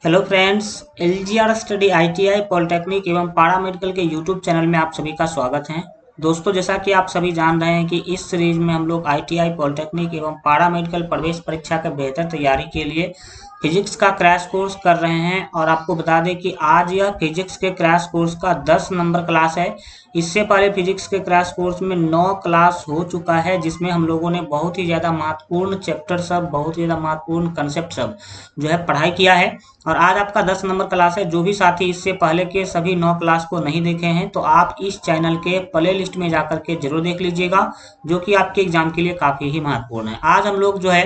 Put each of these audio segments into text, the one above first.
Hello friends, LGR study ITI polytechnic एवं पारा medical के यूट्यूब चैनल में आप सभी का स्वागत है। दोस्तों, जैसा कि आप सभी जान रहे हैं कि इस सीरीज में हम लोग आईटीआई पॉलिटेक्निक एवं पारा मेडिकल प्रवेश परीक्षा के बेहतर तैयारी के लिए फिजिक्स का क्रैश कोर्स कर रहे हैं। और आपको बता दें कि आज यह फिजिक्स के क्रैश कोर्स का 10 नंबर क्लास है। इससे पहले फिजिक्स के क्रैश कोर्स में 9 क्लास हो चुका है, जिसमें हम लोगों ने बहुत ही ज़्यादा महत्वपूर्ण चैप्टर सब, बहुत ही ज़्यादा महत्वपूर्ण कंसेप्ट सब जो है पढ़ाई किया है। और आज आपका 10 नंबर क्लास है। जो भी साथी इससे पहले के सभी 9 क्लास को नहीं देखे हैं तो आप इस चैनल के प्ले लिस्ट में जाकर के जरूर देख लीजिएगा, जो कि आपके एग्जाम के लिए काफ़ी ही महत्वपूर्ण है। आज हम लोग जो है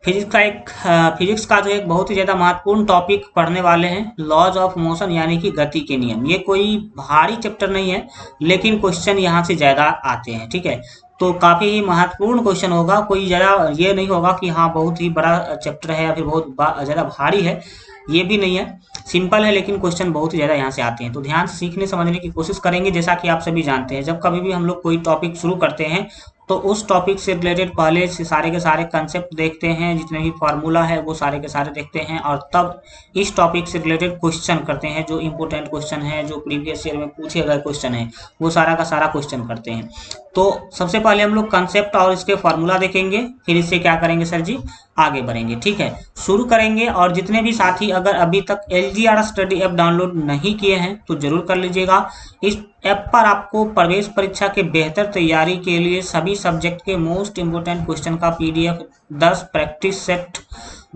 फिजिक्स का जो एक बहुत ही ज़्यादा महत्वपूर्ण टॉपिक पढ़ने वाले हैं, लॉज ऑफ मोशन यानी कि गति के नियम। ये कोई भारी चैप्टर नहीं है, लेकिन क्वेश्चन यहाँ से ज़्यादा आते हैं। ठीक है, तो काफ़ी ही महत्वपूर्ण क्वेश्चन होगा। कोई ज़्यादा ये नहीं होगा कि हाँ बहुत ही बड़ा चैप्टर है या फिर बहुत ज़्यादा भारी है, ये भी नहीं है। सिंपल है, लेकिन क्वेश्चन बहुत ही ज़्यादा यहाँ से आते हैं। तो ध्यान से सीखने समझने की कोशिश करेंगे। जैसा कि आप सभी जानते हैं, जब कभी भी हम लोग कोई टॉपिक शुरू करते हैं तो उस टॉपिक से रिलेटेड पहले से सारे के सारे कंसेप्ट देखते हैं, जितने भी फार्मूला है वो सारे के सारे देखते हैं, और तब इस टॉपिक से रिलेटेड क्वेश्चन करते हैं। जो इंपॉर्टेंट क्वेश्चन है, जो प्रीवियस ईयर में पूछे गए क्वेश्चन है, वो सारा का सारा क्वेश्चन करते हैं। तो सबसे पहले हम लोग कंसेप्ट और इसके फार्मूला देखेंगे, फिर इससे क्या करेंगे सर जी, आगे बढ़ेंगे। ठीक है, शुरू करेंगे। और जितने भी साथी अगर अभी तक एलजीआर स्टडी ऐप डाउनलोड नहीं किए हैं तो जरूर कर लीजिएगा। इस ऐप पर आपको प्रवेश परीक्षा के बेहतर तैयारी के लिए सभी सब्जेक्ट के मोस्ट इम्पोर्टेंट क्वेश्चन का पीडीएफ, 10 प्रैक्टिस सेट,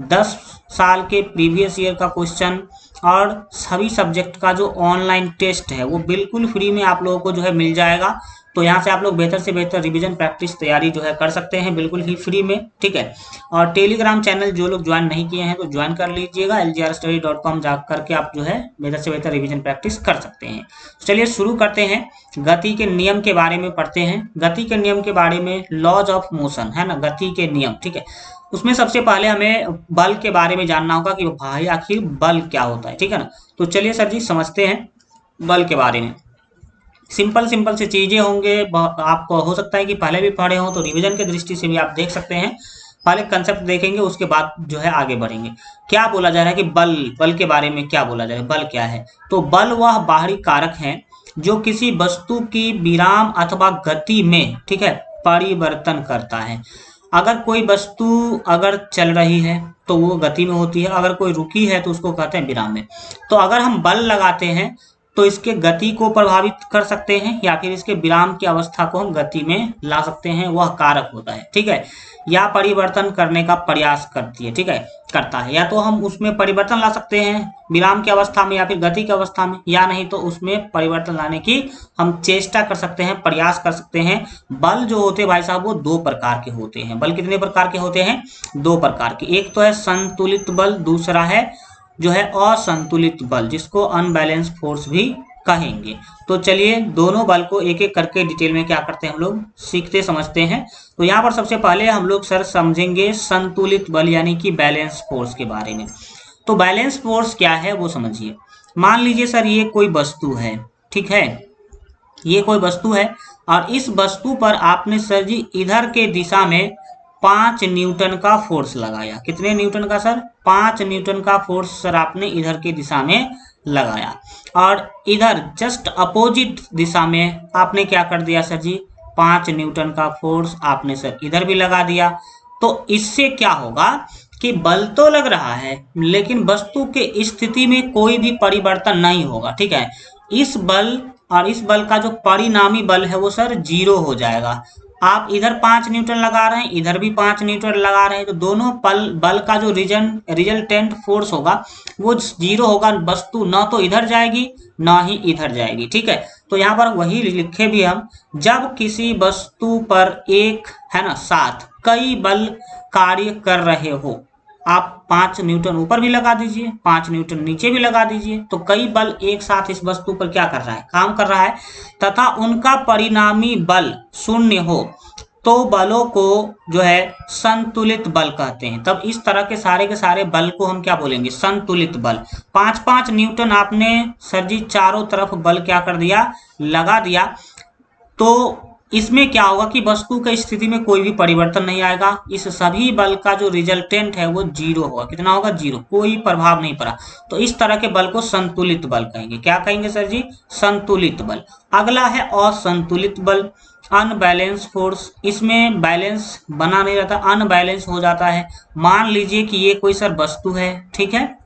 10 साल के प्रीवियस ईयर का क्वेश्चन और सभी सब्जेक्ट का जो ऑनलाइन टेस्ट है वो बिल्कुल फ्री में आप लोगों को जो है मिल जाएगा। तो यहाँ से आप लोग बेहतर से बेहतर रिवीजन प्रैक्टिस तैयारी जो है कर सकते हैं, बिल्कुल ही फ्री में। ठीक है, और टेलीग्राम चैनल जो लोग ज्वाइन नहीं किए हैं तो ज्वाइन कर लीजिएगा। lgrstudy.com जा करके आप जो है बेहतर से बेहतर रिवीजन प्रैक्टिस कर सकते हैं। चलिए शुरू करते हैं। गति के नियम के बारे में पढ़ते हैं। गति के नियम के बारे में, लॉज ऑफ मोशन है ना, गति के नियम। ठीक है, उसमें सबसे पहले हमें बल के बारे में जानना होगा कि भाई आखिर बल क्या होता है। ठीक है ना, तो चलिए सर जी समझते हैं बल के बारे में। सिंपल सिंपल से चीजें होंगे, आपको हो सकता है कि पहले भी पढ़े हों, तो रिवीजन की दृष्टि से भी आप देख सकते हैं। पहले कंसेप्ट देखेंगे, उसके बाद जो है आगे बढ़ेंगे। क्या बोला जा रहा है कि बल, बल के बारे में क्या बोला जा रहा है, बल क्या है। तो बल वह बाहरी कारक है जो किसी वस्तु की विराम अथवा गति में, ठीक है, परिवर्तन करता है। अगर कोई वस्तु अगर चल रही है तो वो गति में होती है, अगर कोई रुकी है तो उसको कहते हैं विराम में। तो अगर हम बल लगाते हैं तो इसके गति को प्रभावित कर सकते हैं, या फिर इसके विराम की अवस्था को हम गति में ला सकते हैं, वह कारक होता है। ठीक है, या परिवर्तन करने का प्रयास करती है, ठीक है, करता है। या तो हम उसमें परिवर्तन ला सकते हैं विराम की अवस्था में या फिर गति की अवस्था में, या नहीं तो उसमें परिवर्तन लाने की हम चेष्टा कर सकते हैं, प्रयास कर सकते हैं। बल जो होते हैं भाई साहब वो 2 प्रकार के होते हैं। बल कितने प्रकार के होते हैं, 2 प्रकार के। एक तो है संतुलित बल, दूसरा है जो है असंतुलित बल, जिसको अनबैलेंस फोर्स भी कहेंगे। तो चलिए दोनों बल को एक एक करके डिटेल में क्या करते हैं हम लोग सीखते समझते हैं। तो यहाँ पर सबसे पहले हम लोग सर समझेंगे संतुलित बल यानी कि बैलेंस फोर्स के बारे में। तो बैलेंस फोर्स क्या है वो समझिए। मान लीजिए सर ये कोई वस्तु है, ठीक है, ये कोई वस्तु है और इस वस्तु पर आपने सर जी इधर के दिशा में 5 न्यूटन का फोर्स लगाया। कितने न्यूटन का सर, 5 न्यूटन का फोर्स सर आपने इधर की दिशा में लगाया। और इधर जस्ट अपोजिट दिशा में आपने क्या कर दिया सर जी, 5 न्यूटन का फोर्स आपने सर इधर भी लगा दिया। तो इससे क्या होगा कि बल तो लग रहा है लेकिन वस्तु के स्थिति में कोई भी परिवर्तन नहीं होगा। ठीक है, इस बल और इस बल का जो परिणामी बल है वो सर 0 हो जाएगा। आप इधर 5 न्यूटन लगा रहे हैं, इधर भी 5 न्यूटन लगा रहे हैं, तो दोनों बल का जो रिजल्टेंट फोर्स होगा वो 0 होगा। वस्तु ना तो इधर जाएगी ना ही इधर जाएगी। ठीक है, तो यहाँ पर वही लिखे भी हम, जब किसी वस्तु पर एक है ना साथ कई बल कार्य कर रहे हो, आप 5 न्यूटन ऊपर भी लगा दीजिए, 5 न्यूटन नीचे भी लगा दीजिए, तो कई बल एक साथ इस वस्तु पर क्या कर रहा है, काम कर रहा है, तथा उनका परिणामी बल 0 हो तो बलों को जो है संतुलित बल कहते हैं। तब इस तरह के सारे बल को हम क्या बोलेंगे, संतुलित बल। 5-5 न्यूटन आपने सर जी चारों तरफ बल क्या कर दिया, लगा दिया, तो इसमें क्या होगा कि वस्तु की स्थिति में कोई भी परिवर्तन नहीं आएगा। इस सभी बल का जो रिजल्टेंट है वो जीरो होगा। कितना होगा? जीरो, कोई प्रभाव नहीं पड़ा। तो इस तरह के बल को संतुलित बल कहेंगे। क्या कहेंगे सर जी? संतुलित बल। अगला है असंतुलित बल, अनबैलेंस फोर्स। इसमें बैलेंस बना नहीं रहता, अनबैलेंस हो जाता है। मान लीजिए कि ये कोई सर वस्तु है, ठीक है,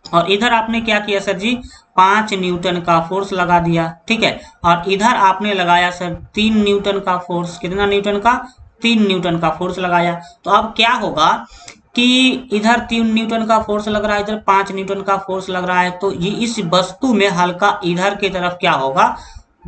और इधर आपने क्या किया सर जी? 5 न्यूटन का फोर्स लगा दिया, ठीक है, और इधर आपने लगाया सर 3 न्यूटन का फोर्स। कितना न्यूटन का? 3 न्यूटन का फोर्स लगाया। तो अब क्या होगा कि इधर 3 न्यूटन का फोर्स लग रहा है, इधर 5 न्यूटन का फोर्स लग रहा है। तो ये इस वस्तु में हल्का इधर की तरफ क्या होगा,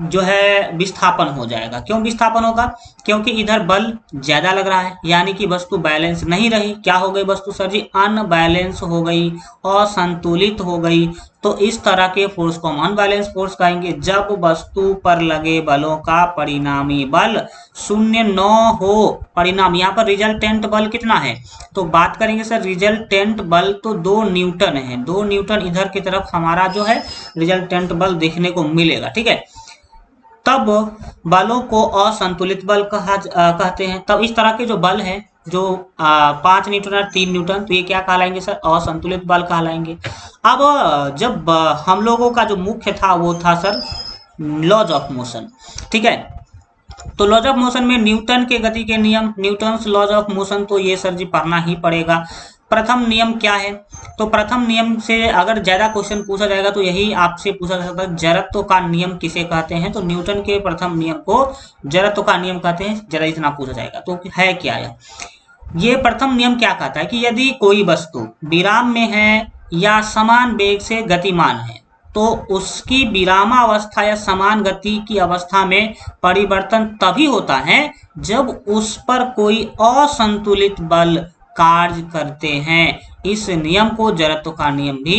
जो है विस्थापन हो जाएगा। क्यों विस्थापन होगा? क्योंकि इधर बल ज्यादा लग रहा है, यानी कि वस्तु बैलेंस नहीं रही। क्या हो गई वस्तु सर जी? अनबैलेंस हो गई, असंतुलित हो गई। तो इस तरह के फोर्स को हम अनबैलेंस फोर्स कहेंगे जब वस्तु पर लगे बलों का परिणामी बल शून्य न हो। परिणाम यहाँ पर रिजल्टेंट बल कितना है? तो बात करेंगे सर रिजल्टेंट बल तो 2 न्यूटन है। 2 न्यूटन इधर की तरफ हमारा जो है रिजल्टेंट बल देखने को मिलेगा, ठीक है। तब बलों को असंतुलित बल कहते हैं। तब इस तरह के जो बल हैं, जो 5 न्यूटन और 3 न्यूटन, तो ये क्या कहलाएंगे सर? असंतुलित बल कहलाएंगे। अब जब हम लोगों का जो मुख्य था वो था सर लॉज ऑफ मोशन, ठीक है। तो लॉज ऑफ मोशन में न्यूटन के गति के नियम, न्यूटन्स लॉज ऑफ मोशन, तो ये सर जी पढ़ना ही पड़ेगा। प्रथम नियम क्या है? तो प्रथम नियम से अगर ज्यादा क्वेश्चन पूछा जाएगा तो यही आपसे पूछा जा सकता है, जड़त्व का नियम किसे कहते हैं? तो न्यूटन के प्रथम नियम को जड़त्व का नियम कहते हैं। जरा इतना पूछा जाएगा तो है क्या ये प्रथम नियम क्या कहता है कि यदि कोई वस्तु विराम में है या समान वेग से गतिमान है तो उसकी विरामावस्था या समान गति की अवस्था में परिवर्तन तभी होता है जब उस पर कोई असंतुलित बल कार्य करते हैं। इस नियम को जड़त्व का नियम भी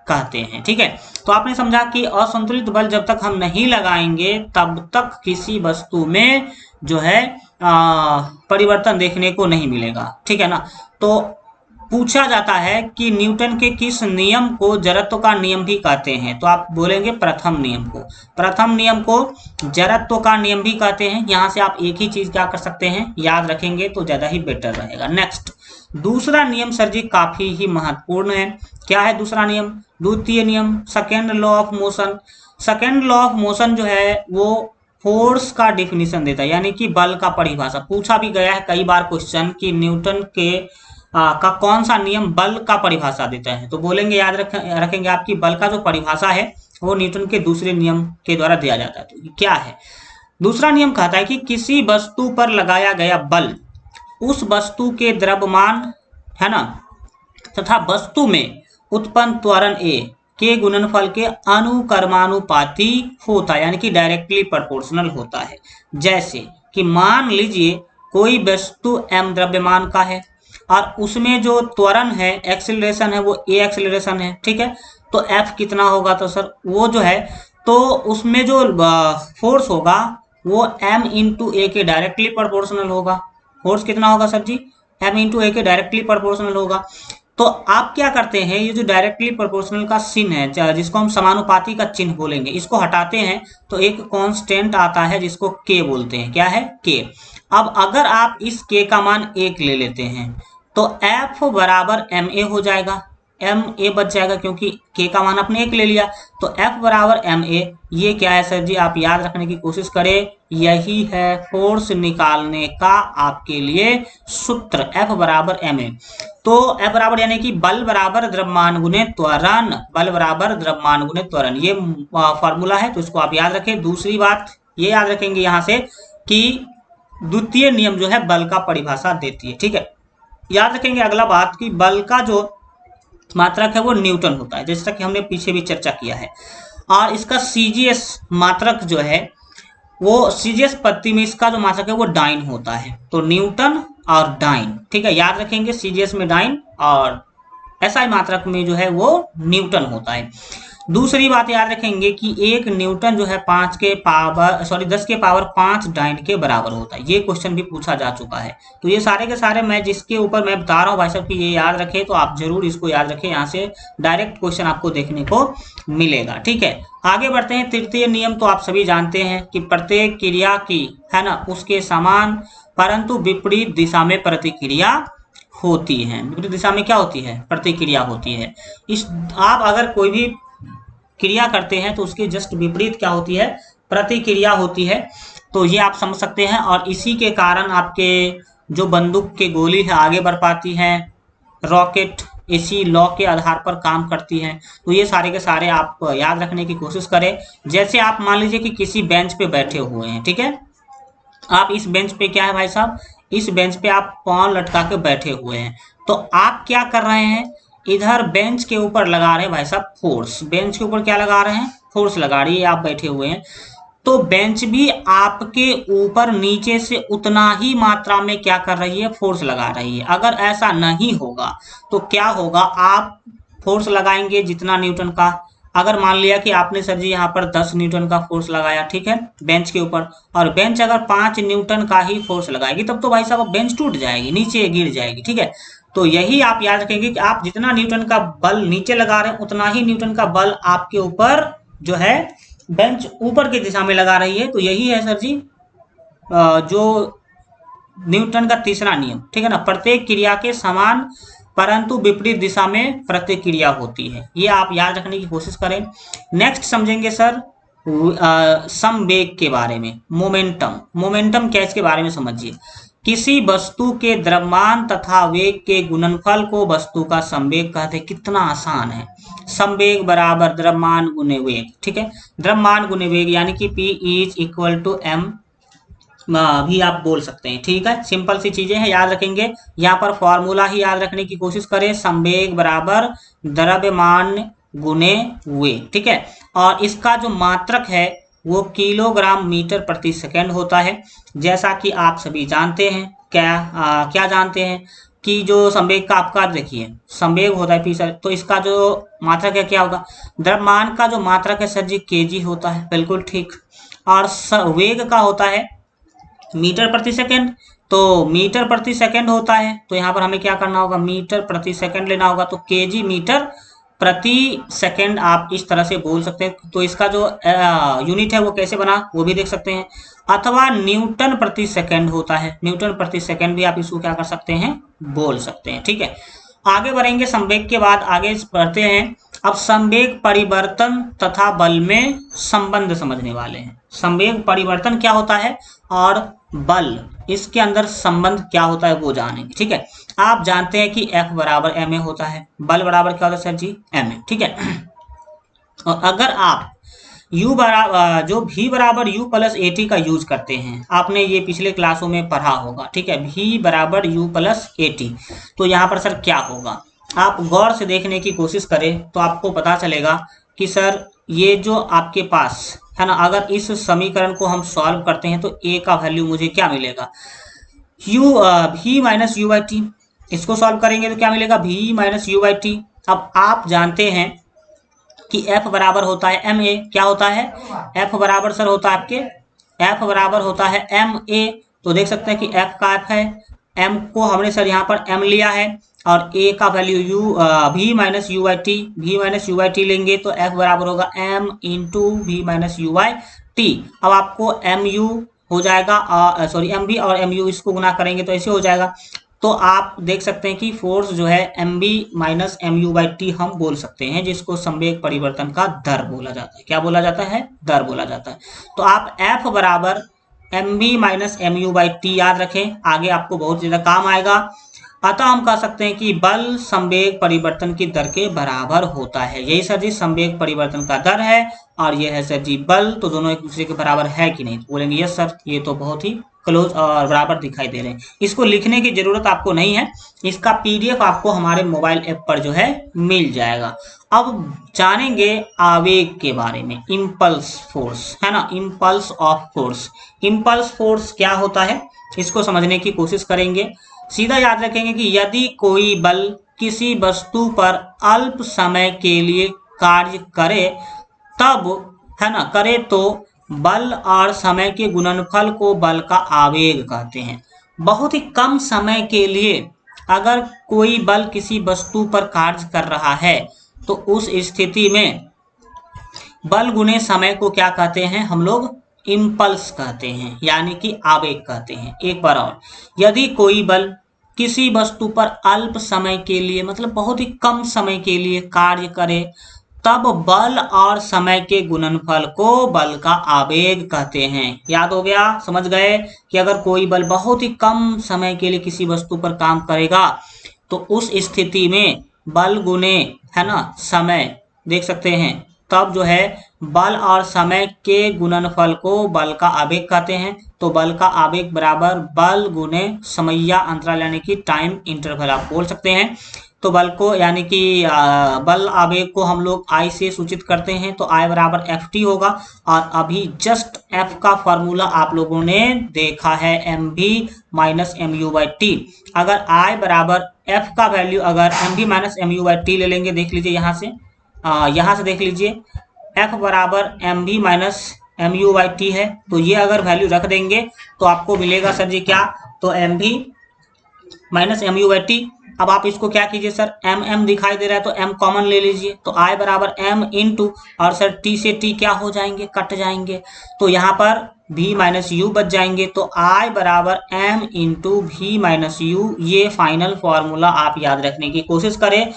कहते हैं, ठीक है। तो आपने समझा कि असंतुलित बल जब तक हम नहीं लगाएंगे तब तक किसी वस्तु में जो है परिवर्तन देखने को नहीं मिलेगा, ठीक है ना। तो पूछा जाता है कि न्यूटन के किस नियम को जड़त्व का नियम भी कहते हैं? तो आप बोलेंगे प्रथम नियम को। प्रथम नियम को जड़त्व का नियम भी कहते हैं। यहां से आप एक ही चीज क्या कर सकते हैं, याद रखेंगे तो ज्यादा ही बेटर रहेगा। नेक्स्ट, दूसरा नियम सर जी काफी ही महत्वपूर्ण है। क्या है दूसरा नियम? द्वितीय नियम, second law of motion. Second law of motion जो है वो फोर्स का डिफिनीशन देता है, यानी कि बल का परिभाषा। पूछा भी गया है कई बार क्वेश्चन कि न्यूटन के का कौन सा नियम बल का परिभाषा देता है? तो बोलेंगे, याद रखेंगे आपकी बल का जो परिभाषा है वो न्यूटन के दूसरे नियम के द्वारा दिया जाता है। तो क्या है दूसरा नियम? कहता है कि किसी वस्तु पर लगाया गया बल उस वस्तु के द्रव्यमान, है ना, तथा वस्तु में उत्पन्न त्वरण ए के गुणनफल के अनुकर्मानुपाती होता है, यानी कि डायरेक्टली प्रोपोर्शनल होता है। जैसे कि मान लीजिए कोई वस्तु m द्रव्यमान का है और उसमें जो त्वरण है, एक्सेलरेशन है, वो a एक्सेलरेशन है, ठीक है। तो f कितना होगा? तो सर वो जो है तो उसमें जो फोर्स होगा वो m इंटू ए के डायरेक्टली प्रोपोर्शनल होगा। फोर्स कितना होगा सर जी? m इंटू ए के डायरेक्टली प्रोपोर्शनल होगा। तो आप क्या करते हैं, ये जो डायरेक्टली प्रोपोर्शनल का चिन्ह है, जिसको हम समानुपाती का चिन्ह बोलेंगे, इसको हटाते हैं तो एक कांस्टेंट आता है जिसको k बोलते हैं। क्या है? k। अब अगर आप इस k का मान 1 ले लेते हैं तो f बराबर ma हो जाएगा। ma बच जाएगा क्योंकि k का मान आपने 1 ले लिया। तो f बराबर ma, ये क्या है सर जी? आप याद रखने की कोशिश करें, यही है फोर्स निकालने का आपके लिए सूत्र, f बराबर ma। तो F बराबर यानी कि बल बराबर द्रव्यमान गुणे त्वरण, बल बराबर द्रव्यमान गुणे त्वरण, ये फॉर्मूला है। तो इसको आप याद रखें। दूसरी बात ये याद रखेंगे यहाँ से कि द्वितीय नियम जो है बल का परिभाषा देती है, ठीक है। याद रखेंगे अगला बात कि बल का जो मात्रक है वो न्यूटन होता है, जैसा कि हमने पीछे भी चर्चा किया है। और इसका सीजीएस मात्रक जो है वो सीजीएस पद्धति में इसका जो मात्रक है वो डाइन होता है। तो न्यूटन और डाइन, ठीक है, याद रखेंगे। सीजीएस में डाइन और एसआई मात्रक में जो है वो न्यूटन होता है। दूसरी बात याद रखेंगे कि 1 न्यूटन जो है 10 के पावर 5 डाइन के बराबर होता है। ये क्वेश्चन भी पूछा जा चुका है। तो ये सारे के सारे मैं जिसके ऊपर मैं बता रहा हूँ भाई साहब कि ये याद रखें, तो आप जरूर इसको याद रखें, यहाँ से डायरेक्ट क्वेश्चन आपको देखने को मिलेगा। ठीक है, आगे बढ़ते हैं। तृतीय नियम तो आप सभी जानते हैं कि प्रत्येक क्रिया की, है ना, उसके समान परंतु विपरीत दिशा में प्रतिक्रिया होती है। विपरीत दिशा में क्या होती है? प्रतिक्रिया होती है। इस आप अगर कोई भी क्रिया करते हैं तो उसके जस्ट विपरीत क्या होती है? प्रतिक्रिया होती है। तो ये आप समझ सकते हैं, और इसी के कारण आपके जो बंदूक के गोली है आगे बढ़ पाती है, रॉकेट इसी लॉ के आधार पर काम करती है। तो ये सारे के सारे आप याद रखने की कोशिश करें। जैसे आप मान लीजिए कि किसी बेंच पे बैठे हुए हैं, ठीक है, आप इस बेंच पे क्या है भाई साहब, इस बेंच पे आप पाँव लटका के बैठे हुए हैं। तो आप क्या कर रहे हैं? इधर बेंच के ऊपर लगा रहे हैं भाई साहब फोर्स। बेंच के ऊपर क्या लगा रहे हैं? फोर्स लगा रही है। आप बैठे हुए हैं तो बेंच भी आपके ऊपर नीचे से उतना ही मात्रा में क्या कर रही है? फोर्स लगा रही है। अगर ऐसा नहीं होगा तो क्या होगा? आप फोर्स लगाएंगे जितना न्यूटन का, अगर मान लिया कि आपने सर जी यहाँ पर 10 न्यूटन का फोर्स लगाया, ठीक है, बेंच के ऊपर, और बेंच अगर 5 न्यूटन का ही फोर्स लगाएगी, तब तो भाई साहब बेंच टूट जाएगी, नीचे गिर जाएगी। ठीक है, तो यही आप याद रखेंगे कि आप जितना न्यूटन का बल नीचे लगा रहे हैं उतना ही न्यूटन का बल आपके ऊपर जो है बेंच ऊपर की दिशा में लगा रही है। तो यही है सर जी जो न्यूटन का तीसरा नियम। ठीक है ना, प्रत्येक क्रिया के समान परंतु विपरीत दिशा में प्रतिक्रिया होती है। ये आप याद रखने की कोशिश करें। नेक्स्ट समझेंगे सर समवेग के बारे में, मोमेंटम। मोमेंटम क्या, इसके बारे में समझिए। किसी वस्तु के द्रव्यमान तथा वेग के गुणनफल को वस्तु का संवेग कहते हैं। कितना आसान है। संवेग बराबर द्रव्यमान गुने वेग। ठीक है, द्रव्यमान गुने वेग यानी कि P is equal to M भी आप बोल सकते हैं। ठीक है, सिंपल सी चीजें हैं, याद रखेंगे। यहाँ पर फॉर्मूला ही याद रखने की कोशिश करें। संवेग बराबर द्रव्यमान गुने वेग। ठीक है, और इसका जो मात्रक है वो किलोग्राम मीटर प्रति सेकंड होता है। जैसा कि आप सभी जानते हैं, क्या जानते हैं कि जो संवेग का आपका देखिए संवेग होता है पी सर, तो इसका जो मात्रक है क्या होगा? द्रव्यमान का जो मात्रक है सर जी केजी होता है। बिल्कुल ठीक। और वेग का होता है मीटर प्रति सेकंड। तो मीटर प्रति सेकंड होता है, तो यहाँ पर हमें क्या करना होगा? मीटर प्रति सेकंड लेना होगा। तो केजी मीटर प्रति सेकंड आप इस तरह से बोल सकते हैं। तो इसका जो यूनिट है वो कैसे बना वो भी देख सकते हैं। अथवा न्यूटन प्रति सेकंड होता है। न्यूटन प्रति सेकंड भी आप इसको क्या कर सकते हैं? बोल सकते हैं। ठीक है, आगे बढ़ेंगे। संवेग के बाद आगे बढ़ते हैं। अब संवेग परिवर्तन तथा बल में संबंध समझने वाले हैं। संवेग परिवर्तन क्या होता है और बल इसके अंदर संबंध क्या होता है वो जानेंगे। ठीक है, आप जानते हैं कि F बराबर ma होता है, बल बराबर क्या होता है सर जी? ma। ठीक है, और अगर आप u बराबर जो v बराबर u प्लस ए टी का यूज करते हैं, आपने ये पिछले क्लासों में पढ़ा होगा। ठीक है, v बराबर u प्लस ए टी, तो यहाँ पर सर क्या होगा? आप गौर से देखने की कोशिश करें तो आपको पता चलेगा कि सर ये जो आपके पास है ना, अगर इस समीकरण को हम सॉल्व करते हैं तो a का वैल्यू मुझे क्या मिलेगा? v minus u by T. इसको सॉल्व करेंगे तो क्या मिलेगा? v minus u by t. अब आप जानते हैं कि f बराबर होता है ma। क्या होता है? f बराबर सर होता है आपके f बराबर होता है ma। तो देख सकते हैं कि f का f है, m को हमने सर यहाँ पर m लिया है, और a का value v minus u by t. v minus u by t लेंगे तो f बराबर होगा m into v minus u by t. अब आपको mu हो जाएगा, सॉरी mv और mu इसको गुना करेंगे तो ऐसे हो जाएगा। तो आप देख सकते हैं कि फोर्स जो है mv minus mu by T हम बोल सकते हैं, जिसको संवेग परिवर्तन का दर बोला जाता है। क्या बोला जाता है? दर बोला जाता है। तो आप f बराबर mv minus mu by T याद रखें, आगे आपको बहुत ज़्यादा काम आएगा। अतः हम कह सकते हैं कि बल संवेग परिवर्तन की दर के बराबर होता है। यही सर जी संवेग परिवर्तन का दर है, और ये है सर जी बल। तो दोनों एक दूसरे के बराबर है कि नहीं? तो बोलेंगे यस सर, ये तो बहुत ही क्लोज और बराबर दिखाई दे रहे हैं। इसको लिखने की जरूरत आपको नहीं है, इसका पीडीएफ आपको हमारे मोबाइल ऐप पर जो है मिल जाएगा। अब जानेंगे आवेग के बारे में, इम्पल्स फोर्स, है ना, impulse of force. Impulse force क्या होता है इसको समझने की कोशिश करेंगे। सीधा याद रखेंगे कि यदि कोई बल किसी वस्तु पर अल्प समय के लिए कार्य करे तब, है ना, करे तो बल और समय के गुणनफल को बल का आवेग कहते हैं। बहुत ही कम समय के लिए अगर कोई बल किसी वस्तु पर कार्य कर रहा है तो उस स्थिति में बल गुने समय को क्या कहते हैं हम लोग? इम्पल्स कहते हैं, यानी कि आवेग कहते हैं। एक बार और, यदि कोई बल किसी वस्तु पर अल्प समय के लिए, मतलब बहुत ही कम समय के लिए कार्य करे तब बल और समय के गुणनफल को बल का आवेग कहते हैं। याद हो गया? समझ गए कि अगर कोई बल बहुत ही कम समय के लिए किसी वस्तु पर काम करेगा तो उस स्थिति में बल गुने, है ना, समय, देख सकते हैं, तब जो है बल और समय के गुणनफल को बल का आवेग कहते हैं। तो बल का आवेग बराबर बल गुने समयया अंतराल, यानी कि टाइम इंटरवल आप बोल सकते हैं। तो बल को, यानी कि बल आवेग को हम लोग आई से सूचित करते हैं, तो आई बराबर एफ टी होगा। और अभी जस्ट एफ का फॉर्मूला आप लोगों ने देखा है, m v minus m u by t. अगर आई बराबर एफ का वैल्यू अगर m v minus m u by t ले लेंगे, देख लीजिए यहाँ से देख लीजिए, एफ बराबर m v minus m u by t है, तो ये अगर वैल्यू रख देंगे तो आपको मिलेगा सर जी क्या? तो m v minus m u by t. अब आप इसको क्या कीजिए सर, एम एम दिखाई दे रहा है तो एम कॉमन ले लीजिए, तो आई बराबर एम इंटू, और सर टी से टी क्या हो जाएंगे? कट जाएंगे, तो यहाँ पर v माइनस यू बच जाएंगे। तो आई बराबर m into v minus u, ये फाइनल फॉर्मूला आप याद रखने की कोशिश करें।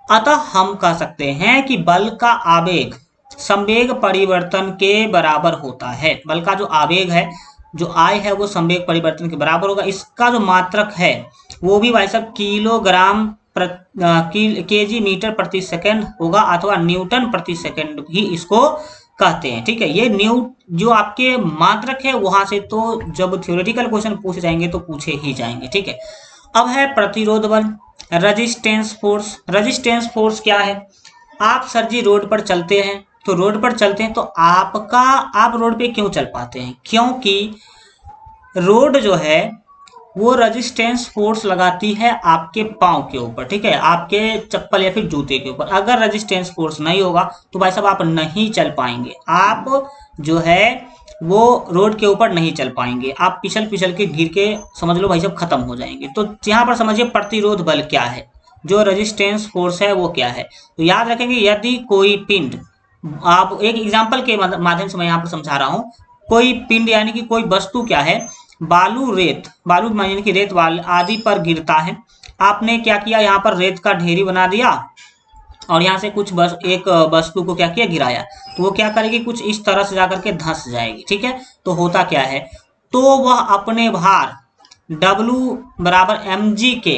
अतः हम कह सकते हैं कि बल का आवेग संवेग परिवर्तन के बराबर होता है। बल का जो आवेग है, जो आई है, वो संवेग परिवर्तन के बराबर होगा। इसका जो मात्रक है वो भी भाई साहब किलोग्राम केजी मीटर प्रति सेकंड होगा, अथवा न्यूटन प्रति सेकंड भी इसको कहते हैं। ठीक है, ये जो आपके मात्रक है वहां से तो जब थ्योरेटिकल क्वेश्चन पूछे जाएंगे तो पूछे ही जाएंगे। ठीक है, अब है प्रतिरोध बल, रेजिस्टेंस फोर्स। रेजिस्टेंस फोर्स क्या है? आप सर जी रोड पर चलते हैं, तो रोड पर चलते हैं तो आप रोड पे क्यों चल पाते हैं? क्योंकि रोड जो है वो रेजिस्टेंस फोर्स लगाती है आपके पाँव के ऊपर। ठीक है, आपके चप्पल या फिर जूते के ऊपर। अगर रेजिस्टेंस फोर्स नहीं होगा तो भाई साहब आप नहीं चल पाएंगे, आप जो है वो रोड के ऊपर नहीं चल पाएंगे, आप पिछल पिछल के गिर के समझ लो भाई साहब खत्म हो जाएंगे। तो यहाँ पर समझिए प्रतिरोध बल क्या है, जो रेजिस्टेंस फोर्स है वो क्या है। तो याद रखेंगे, यदि कोई पिंड, आप एक एग्जाम्पल के माध्यम से मैं यहाँ पर समझा रहा हूँ, कोई पिंड यानी कि कोई वस्तु क्या है, बालू यानी कि रेत आदि पर गिरता है। आपने क्या किया, यहाँ पर रेत का ढेरी बना दिया और यहाँ से कुछ एक वस्तु को क्या किया, गिराया, तो वो क्या करेगी, कुछ इस तरह से जाकर के धंस जाएगी। ठीक है, तो होता क्या है, तो वह अपने भार W बराबर mg के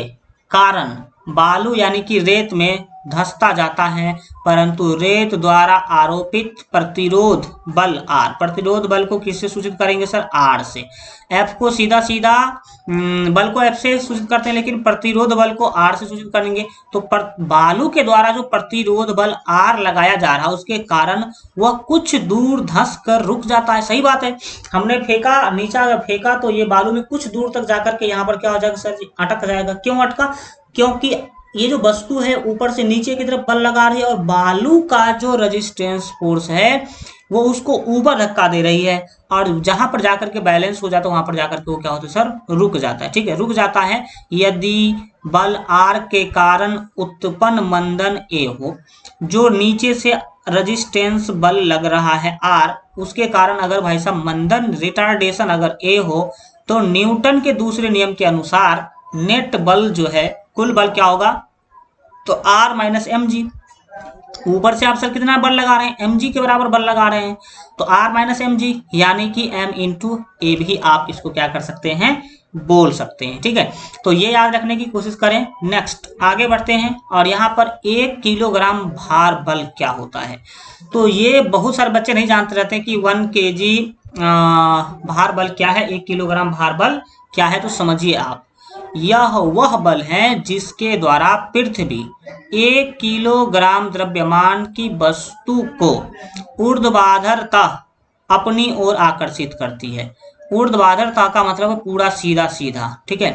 कारण बालू यानी कि रेत में धंसता जाता है, परंतु रेत द्वारा आरोपित प्रतिरोध बल R, प्रतिरोध बल को किससे सूचित करेंगे सर? R से। F को सीधा सीधा बल को F से सूचित करते हैं, लेकिन प्रतिरोध बल को R से सूचित करेंगे। तो बालू के द्वारा जो प्रतिरोध बल R लगाया जा रहा है उसके कारण वह कुछ दूर धंस कर रुक जाता है। सही बात है, हमने फेंका, नीचा फेंका तो ये बालू में कुछ दूर तक जाकर के यहाँ पर क्या हो जाएगा सर जी? अटक जाएगा। क्यों अटका? क्योंकि ये जो वस्तु है ऊपर से नीचे की तरफ बल लगा रही है और बालू का जो रेजिस्टेंस फोर्स है वो उसको ऊपर धक्का दे रही है, और जहां पर जाकर के बैलेंस हो जाता है वहां पर जाकर के वो क्या होता है सर? रुक जाता है। ठीक है, रुक जाता है। यदि बल R के कारण उत्पन्न मंदन A हो, जो नीचे से रेजिस्टेंस बल लग रहा है R, उसके कारण अगर भाई साहब मंदन रिटार्डेशन अगर A हो, तो न्यूटन के दूसरे नियम के अनुसार नेट बल जो है, कुल बल क्या होगा? तो R माइनस एम जी। ऊपर से आप सर कितना बल लगा रहे हैं? mg के बराबर बल लगा रहे हैं, तो R माइनस एम जी यानी कि m इंटू ए भी आप इसको क्या कर सकते हैं? बोल सकते हैं। ठीक है, तो ये याद रखने की कोशिश करें। नेक्स्ट आगे बढ़ते हैं, और यहाँ पर 1 किलोग्राम भार बल क्या होता है? तो ये बहुत सारे बच्चे नहीं जानते रहते कि 1 kg भार बल क्या है, 1 किलोग्राम भार बल क्या है। तो समझिए आप, यह वह बल है जिसके द्वारा पृथ्वी 1 किलोग्राम द्रव्यमान की वस्तु को ऊर्ध्वाधरतः अपनी ओर आकर्षित करती है। ऊर्ध्वाधरतः का मतलब पूरा सीधा सीधा। ठीक है,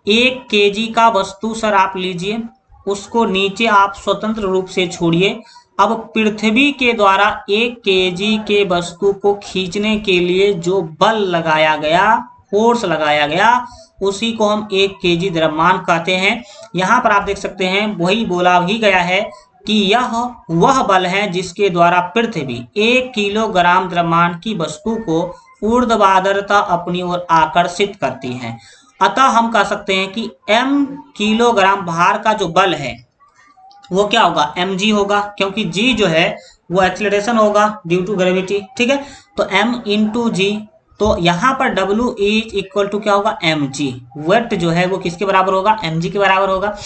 1 kg का वस्तु सर आप लीजिए, उसको नीचे आप स्वतंत्र रूप से छोड़िए अब पृथ्वी के द्वारा 1 केजी के वस्तु को खींचने के लिए जो बल लगाया गया, फोर्स लगाया गया, उसी को हम 1 केजी द्रव्यमान कहते हैं। यहाँ पर आप देख सकते हैं वही बोला ही गया है कि यह वह बल है जिसके द्वारा पृथ्वी 1 किलोग्राम द्रव्यमान की वस्तु को ऊर्ध्वाधरता अपनी ओर आकर्षित करती है। अतः हम कह सकते हैं कि m किलोग्राम भार का जो बल है वो क्या होगा, mg होगा, क्योंकि g जो है वो एक्सीलरेशन होगा ड्यू टू ग्रेविटी। ठीक है, तो m इंटू जी, तो यहाँ पर W इज इक्वल टू क्या होगा, mg। वेट जो है वो किसके बराबर होगा, mg के बराबर होगा।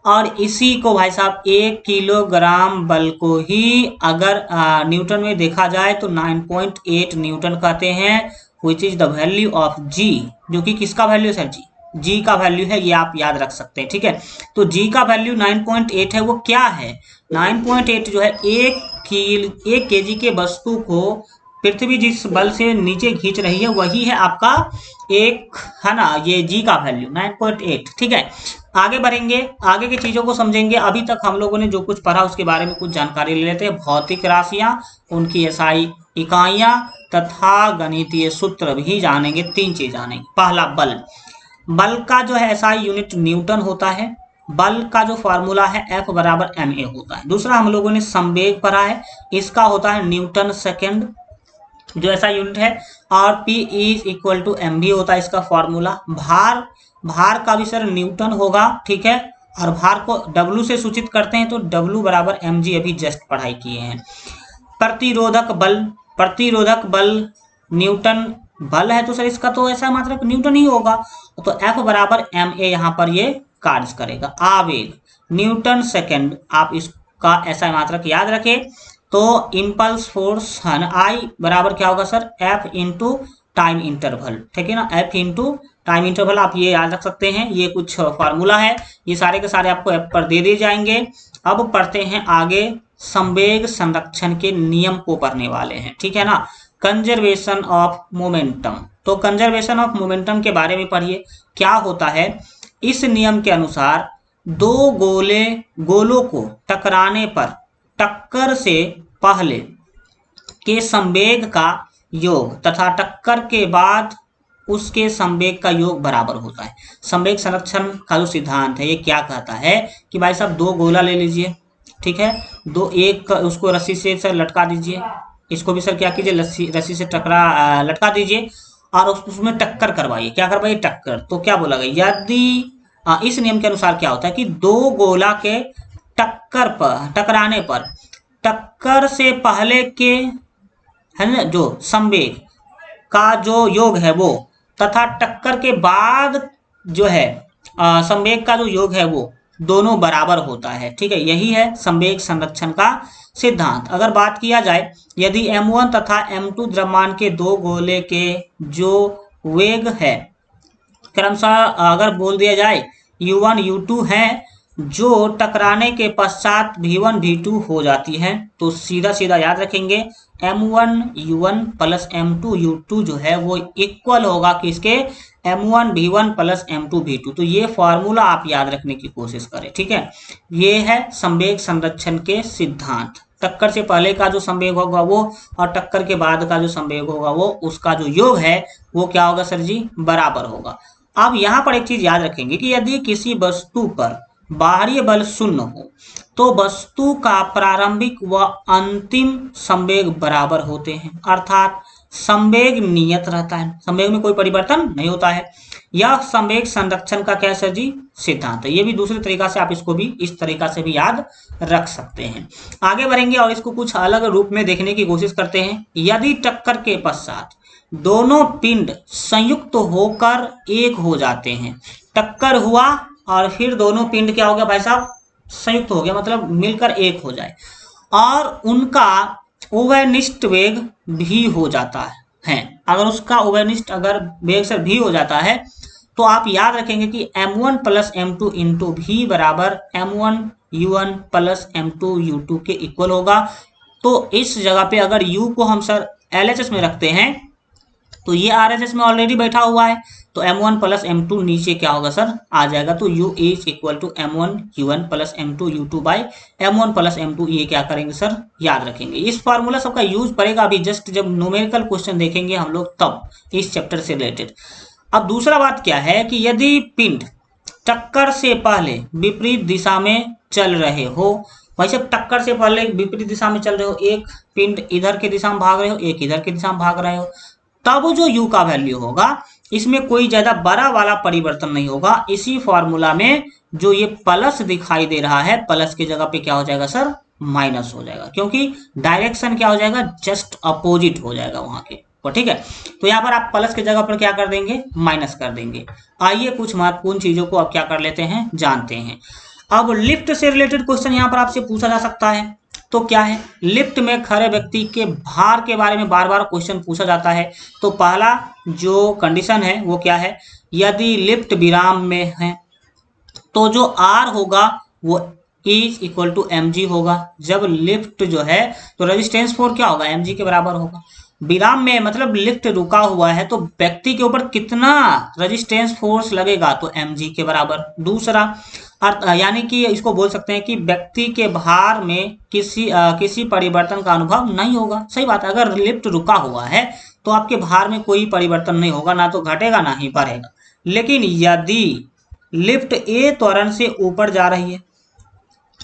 और इसी को भाई साहब 1 किलोग्राम बल को ही अगर न्यूटन में देखा जाए तो 9.8 न्यूटन कहते हैं, which is the value of g, जो कि किसका वैल्यू है सर, जी का वैल्यू है, ये आप याद रख सकते हैं। ठीक है, तो जी का वैल्यू 9.8 है। वो क्या है, 9.8 जो है 1 केजी के वस्तु को पृथ्वी जिस बल से नीचे खींच रही है वही है आपका एक, है ना, ये जी का वैल्यू 9.8। ठीक है, आगे बढ़ेंगे, आगे की चीजों को समझेंगे। अभी तक हम लोगों ने जो कुछ पढ़ा उसके बारे में कुछ जानकारी ले लेते हैं। भौतिक राशियां, उनकी एसआई इकाइयां तथा गणितीय सूत्र भी जानेंगे। 3 चीज जानेंगे। पहला, बल। बल का जो है एसआई यूनिट न्यूटन होता है। बल का जो फॉर्मूला है F बराबर ma होता है। दूसरा हम लोगों ने संवेग पढ़ा है, इसका होता है न्यूटन सेकेंड जो ऐसा यूनिट है, और P is equal to mv होता है इसका फॉर्मूला। भार का भी सर न्यूटन होगा। ठीक है, और भार को W से सूचित करते हैं तो W बराबर mg, अभी जस्ट पढ़ाई किए हैं। प्रतिरोधक बल न्यूटन बल है तो सर इसका तो ऐसा मात्रक न्यूटन ही होगा, तो F बराबर ma यहाँ पर ये कार्य करेगा। आवेग न्यूटन सेकेंड, आप इसका ऐसा मात्रक याद रखें। तो इम्पल्स फोर्स I बराबर क्या होगा sir, F into time interval. ठीक है ना, F इंटू टाइम इंटरवल, आप ये याद रख सकते हैं। ये कुछ फार्मूला है, ये सारे के सारे आपको F पर दे दिए जाएंगे। अब पढ़ते हैं आगे, संवेग संरक्षण के नियम को पढ़ने वाले हैं। ठीक है ना, कंजर्वेशन ऑफ मोमेंटम। तो कंजर्वेशन ऑफ मोमेंटम के बारे में पढ़िए, क्या होता है। इस नियम के अनुसार दो गोलों को टकराने पर टक्कर से पहले के संवेग का योग तथा टक्कर के बाद उसके संवेग का योग बराबर होता है। संवेग संरक्षण का जो सिद्धांत है ये क्या कहता है कि भाई साहब 2 गोला ले लीजिए। ठीक है, एक उसको रस्सी से सर लटका दीजिए, इसको भी सर क्या कीजिए, रस्सी से लटका दीजिए और उसमें टक्कर करवाइए। क्या करवाइए, टक्कर। तो क्या बोला गया, यदि इस नियम के अनुसार क्या होता है कि 2 गोला के टकराने पर टक्कर से पहले के, है ना, जो संवेग का जो योग है वो तथा टक्कर के बाद जो है संवेग का जो योग है वो दोनों बराबर होता है। ठीक है, यही है संवेग संरक्षण का सिद्धांत। अगर बात किया जाए, यदि m1 तथा m2 द्रव्यमान के 2 गोले के जो वेग है क्रमशः अगर बोल दिया जाए u1 u2 है, जो टकराने के पश्चात v1 v2 हो जाती है, तो सीधा सीधा याद रखेंगे m1 u1 plus m2 u2 जो है वो इक्वल होगा किसके, m1 v1 plus m2 v2। तो ये फॉर्मूला आप याद रखने की कोशिश करें। ठीक है, ये है संवेग संरक्षण के सिद्धांत। टक्कर से पहले का जो संवेग होगा वो और टक्कर के बाद का जो संवेग होगा वो, उसका जो योग है वो क्या होगा सर जी, बराबर होगा। अब यहाँ पर एक चीज याद रखेंगे कि यदि किसी वस्तु पर बाहरी बल 0 हो तो वस्तु का प्रारंभिक व अंतिम संवेग बराबर होते हैं, अर्थात संवेग नियत रहता है, संवेग में कोई परिवर्तन नहीं होता है। यह संवेग संरक्षण का क्या सर जी, सिद्धांत है। ये भी दूसरे तरीका से आप इसको भी इस तरीका से भी याद रख सकते हैं। आगे बढ़ेंगे और इसको कुछ अलग रूप में देखने की कोशिश करते हैं। यदि टक्कर के पश्चात दोनों पिंड संयुक्त होकर एक हो जाते हैं, टक्कर हुआ और फिर दोनों पिंड क्या हो गया भाई साहब, संयुक्त हो गया, मतलब मिलकर एक हो जाए, और उनका उभयनिष्ठ वेग भी हो जाता है। अगर उसका उभयनिष्ठ अगर वेग से भी हो जाता है तो आप याद रखेंगे कि m1 प्लस m2 इंटू भी बराबर m1 u1 plus m2 u2 के इक्वल होगा। तो इस जगह पे अगर u को हम सर LHS में रखते हैं तो ये RHS में ऑलरेडी बैठा हुआ है, तो m1 प्लस m2 नीचे क्या होगा सर आ जाएगा, तो u is equal to m1 u1 plus m2 u2 by m1 plus m2, ये क्या करेंगे सर याद रखेंगे। इस फार्मूला सबका यूज पड़ेगा अभी जस्ट जब न्यूमेरिकल क्वेश्चन देखेंगे हम लोग तब इस चैप्टर से रिलेटेड। अब दूसरा बात क्या है कि यदि पिंड टक्कर से पहले विपरीत दिशा में चल रहे हो, भाई साहब टक्कर से पहले विपरीत दिशा में चल रहे हो, एक पिंड इधर के दिशा में भाग रहे हो, एक इधर के दिशा में भाग रहे हो, तब जो u का वैल्यू होगा इसमें कोई ज्यादा बड़ा वाला परिवर्तन नहीं होगा। इसी फॉर्मूला में जो ये प्लस दिखाई दे रहा है, प्लस की जगह पे क्या हो जाएगा सर माइनस हो जाएगा, क्योंकि डायरेक्शन क्या हो जाएगा जस्ट अपोजिट हो जाएगा वहां के। तो ठीक है, तो यहाँ पर आप प्लस की जगह पर क्या कर देंगे माइनस कर देंगे। आइए कुछ महत्वपूर्ण चीजों को अब क्या कर लेते हैं जानते हैं। अब लिफ्ट से रिलेटेड क्वेश्चन यहाँ पर आपसे पूछा जा सकता है, तो क्या है लिफ्ट में खड़े व्यक्ति के भार के बारे में बार बार क्वेश्चन पूछा जाता है। तो पहला जो कंडीशन है वो क्या है, यदि लिफ्ट विराम में है तो जो आर होगा वो इज इक्वल टू mg होगा। जब लिफ्ट जो है तो रेजिस्टेंस फोर्स क्या होगा mg के बराबर होगा। विराम में मतलब लिफ्ट रुका हुआ है तो व्यक्ति के ऊपर कितना रेजिस्टेंस फोर्स लगेगा, तो mg के बराबर। दूसरा यानी कि इसको बोल सकते हैं कि व्यक्ति के भार में किसी परिवर्तन का अनुभव नहीं होगा। सही बात है, अगर लिफ्ट रुका हुआ है तो आपके भार में कोई परिवर्तन नहीं होगा, ना तो घटेगा ना ही बढ़ेगा। लेकिन यदि लिफ्ट ए त्वरण से ऊपर जा रही है,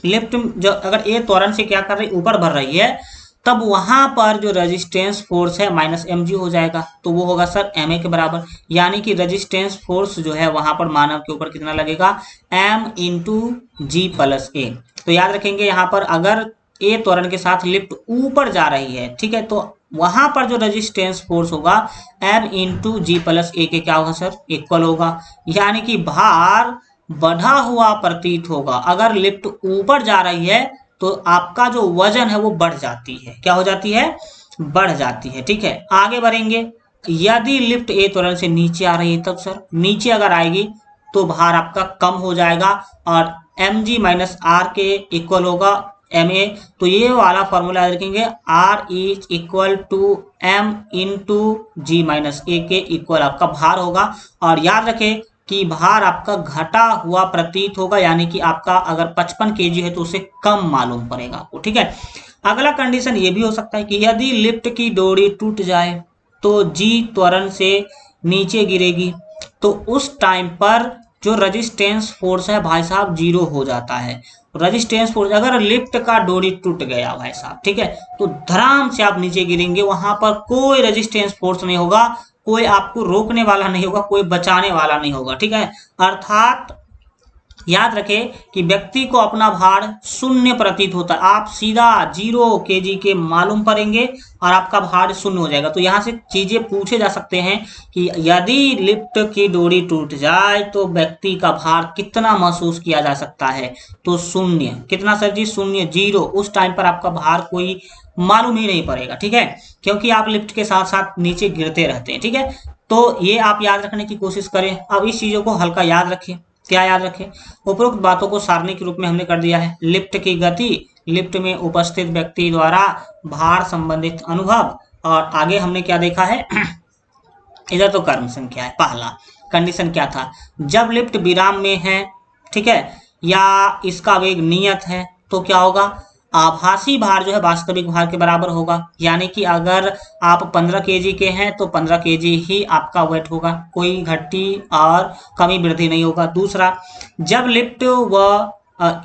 लिफ्ट जो अगर ए त्वरण से क्या कर रही है ऊपर बढ़ रही है, तब वहां पर जो रेजिस्टेंस फोर्स है माइनस mg हो जाएगा, तो वो होगा सर ma के बराबर। यानी कि रेजिस्टेंस फोर्स जो है वहां पर मानव के ऊपर कितना लगेगा m इंटू जी प्लस ए। तो याद रखेंगे यहाँ पर अगर ए त्वरण के साथ लिफ्ट ऊपर जा रही है, ठीक है, तो वहां पर जो रेजिस्टेंस फोर्स होगा m इंटू जी प्लस ए के क्या होगा सर इक्वल होगा। यानी कि भार बढ़ा हुआ प्रतीत होगा। अगर लिफ्ट ऊपर जा रही है तो आपका जो वजन है वो बढ़ जाती है, क्या हो जाती है बढ़ जाती है। ठीक है, आगे बढ़ेंगे। यदि लिफ्ट ए त्वरण से नीचे आ रही है तब सर नीचे अगर आएगी तो भार आपका कम हो जाएगा और mg माइनस आर के इक्वल होगा ma। तो ये वाला फॉर्मूला याद रखेंगे, r is equal to m into G minus a के इक्वल आपका भार होगा। और याद रखें कि भार आपका घटा हुआ प्रतीत होगा, यानी कि आपका अगर 55 kg है तो उसे कम मालूम पड़ेगा आपको। ठीक है, अगला कंडीशन ये भी हो सकता है कि यदि लिफ्ट की डोरी टूट जाए तो जी त्वरण से नीचे गिरेगी, तो उस टाइम पर जो रेजिस्टेंस फोर्स है भाई साहब जीरो हो जाता है। रेजिस्टेंस फोर्स अगर लिफ्ट का डोरी टूट गया भाई साहब, ठीक है, तो धड़ाम से आप नीचे गिरेंगे, वहां पर कोई रेजिस्टेंस फोर्स नहीं होगा, कोई आपको रोकने वाला नहीं होगा, कोई बचाने वाला नहीं होगा। ठीक है, अर्थात याद रखें कि व्यक्ति को अपना भार शून्य प्रतीत होता है। आप सीधा 0 kg के मालूम पड़ेंगे और आपका भार शून्य हो जाएगा। तो यहाँ से चीजें पूछे जा सकते हैं कि यदि लिफ्ट की डोरी टूट जाए तो व्यक्ति का भार कितना महसूस किया जा सकता है, तो शून्य। कितना सर जी शून्य 0। उस टाइम पर आपका भार कोई मालूम ही नहीं पड़ेगा। ठीक है, क्योंकि आप लिफ्ट के साथ साथ नीचे गिरते रहते हैं। ठीक है, तो ये आप याद रखने की कोशिश करें। अब इस चीजों को हल्का याद रखें। क्या याद रखें, उपरोक्त बातों को सारणी के रूप में हमने कर दिया है। लिफ्ट की गति, लिफ्ट में उपस्थित व्यक्ति द्वारा भार संबंधित अनुभव, और आगे हमने क्या देखा है इधर तो कर्म संख्या है। पहला कंडीशन क्या था, जब लिफ्ट विराम में है, ठीक है, या इसका वेग नियत है, तो क्या होगा आभासी भार जो है वास्तविक भार के बराबर होगा। यानी कि अगर आप 15 kg के हैं तो 15 kg ही आपका वेट होगा, कोई घटी और कमी वृद्धि नहीं होगा। दूसरा, जब लिफ्ट व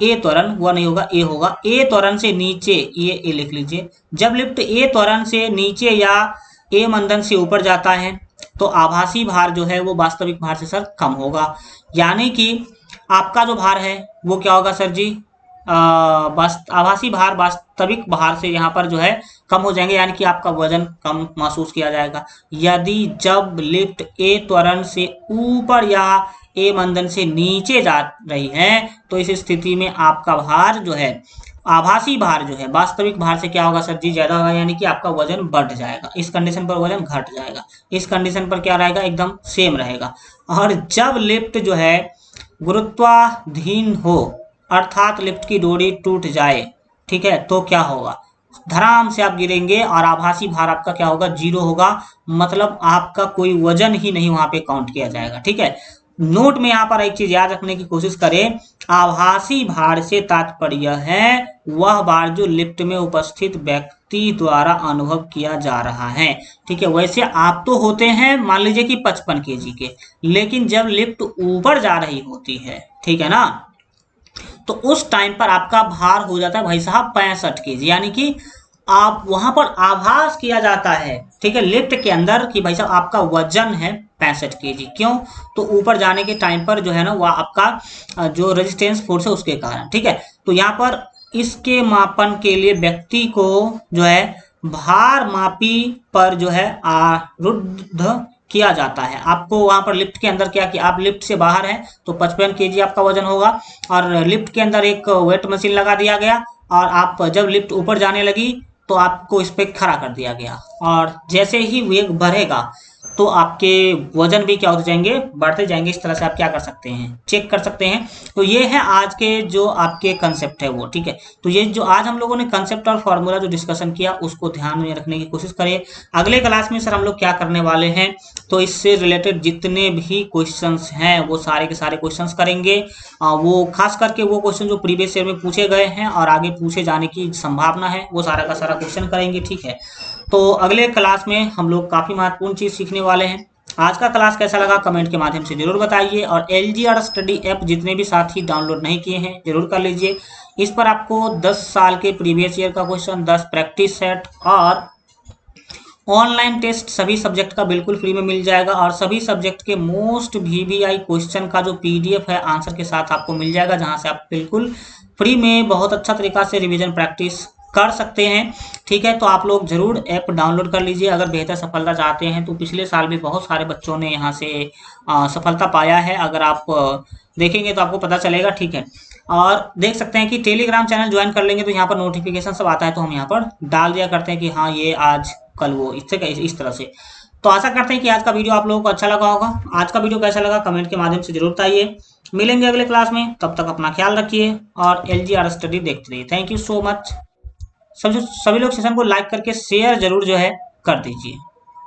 ए त्वरण वह नहीं होगा, ए होगा, ए त्वरण से नीचे, ये लिख लीजिए, जब लिफ्ट ए त्वरण से नीचे या ए मंदन से ऊपर जाता है तो आभासी भार जो है वो वास्तविक भार से सर कम होगा। यानी कि आपका जो भार है वो क्या होगा सर जी आभासी भार वास्तविक भार से यहाँ पर जो है कम हो जाएंगे, यानी कि आपका वजन कम महसूस किया जाएगा। यदि जब लिफ्ट ए त्वरण से ऊपर या ए मंदन से नीचे जा रही है तो इस स्थिति में आपका भार जो है आभासी भार जो है वास्तविक भार से क्या होगा सर जी ज्यादा होगा, यानी कि आपका वजन बढ़ जाएगा। इस कंडीशन पर वजन घट जाएगा, इस कंडीशन पर क्या रहेगा एकदम सेम रहेगा। और जब लिफ्ट जो है गुरुत्वाधीन हो, अर्थात लिफ्ट की डोरी टूट जाए, ठीक है, तो क्या होगा, धड़ाम से आप गिरेंगे और आभासी भार आपका क्या होगा, 0 होगा, मतलब आपका कोई वजन ही नहीं वहां पे काउंट किया जाएगा। ठीक है, नोट में यहाँ पर एक चीज याद रखने की कोशिश करें, आभासी भार से तात्पर्य है वह भार जो लिफ्ट में उपस्थित व्यक्ति द्वारा अनुभव किया जा रहा है। ठीक है, वैसे आप तो होते हैं मान लीजिए कि 55 केजी के, लेकिन जब लिफ्ट ऊपर जा रही होती है, ठीक है ना, तो उस टाइम पर आपका भार हो जाता है भाई साहब 65 केजी, यानी कि आप वहां पर आभास किया जाता है, ठीक है, लिफ्ट के अंदर कि भाई साहब आपका वजन है 65 केजी। क्यों? तो ऊपर जाने के टाइम पर जो है ना वह आपका जो रेजिस्टेंस फोर्स है उसके कारण। ठीक है, तो यहाँ पर इसके मापन के लिए व्यक्ति को जो है भार मापी पर जो है आरूढ़ किया जाता है। आपको वहां पर लिफ्ट के अंदर क्या कि आप लिफ्ट से बाहर हैं तो 55 केजी आपका वजन होगा, और लिफ्ट के अंदर एक वेट मशीन लगा दिया गया, और आप जब लिफ्ट ऊपर जाने लगी तो आपको इस पे खड़ा कर दिया गया, और जैसे ही वेग बढ़ेगा तो आपके वजन भी क्या होते जाएंगे, बढ़ते जाएंगे। इस तरह से आप क्या कर सकते हैं, चेक कर सकते हैं। तो ये है आज के जो आपके कंसेप्ट है वो। ठीक है, तो ये जो आज हम लोगों ने कंसेप्ट और फॉर्मूला जो डिस्कशन किया उसको ध्यान में रखने की कोशिश करें। अगले क्लास में सर हम लोग क्या करने वाले हैं, तो इससे रिलेटेड जितने भी क्वेश्चंस हैं वो सारे के सारे क्वेश्चंस करेंगे। वो खास करके वो क्वेश्चन जो प्रीवियस ईयर में पूछे गए हैं और आगे पूछे जाने की संभावना है वो सारा का सारा क्वेश्चन करेंगे। ठीक है, तो अगले क्लास में हम लोग काफी महत्वपूर्ण चीज सीखने वाले हैं। आज का क्लास कैसा लगा कमेंट के माध्यम से जरूर बताइए, और LGR स्टडी ऐप जितने भी साथी डाउनलोड नहीं किए हैं जरूर कर लीजिए। इस पर आपको 10 साल के प्रीवियस ईयर का क्वेश्चन, 10 प्रैक्टिस सेट और ऑनलाइन टेस्ट सभी सब्जेक्ट का बिल्कुल फ्री में मिल जाएगा, और सभी सब्जेक्ट के मोस्ट VVI क्वेश्चन का जो PDF है आंसर के साथ आपको मिल जाएगा, जहां से आप बिल्कुल फ्री में बहुत अच्छा तरीका से रिवीजन प्रैक्टिस कर सकते हैं। ठीक है, तो आप लोग जरूर ऐप डाउनलोड कर लीजिए अगर बेहतर सफलता चाहते हैं। तो पिछले साल भी बहुत सारे बच्चों ने यहाँ से सफलता पाया है, अगर आप देखेंगे तो आपको पता चलेगा। ठीक है, और देख सकते हैं कि टेलीग्राम चैनल ज्वाइन कर लेंगे तो यहाँ पर नोटिफिकेशन सब आता है, तो हम यहाँ पर डाल दिया करते हैं कि हाँ ये आज कल वो, इससे इस तरह से। तो आशा करते हैं कि आज का वीडियो आप लोगों को अच्छा लगा होगा। आज का वीडियो कैसा लगा कमेंट के माध्यम से जरूर बताइए। मिलेंगे अगले क्लास में, तब तक अपना ख्याल रखिए और LGR स्टडी देखते रहिए। Thank you so much. सभी लोग सेशन को लाइक करके शेयर जरूर जो है कर दीजिए।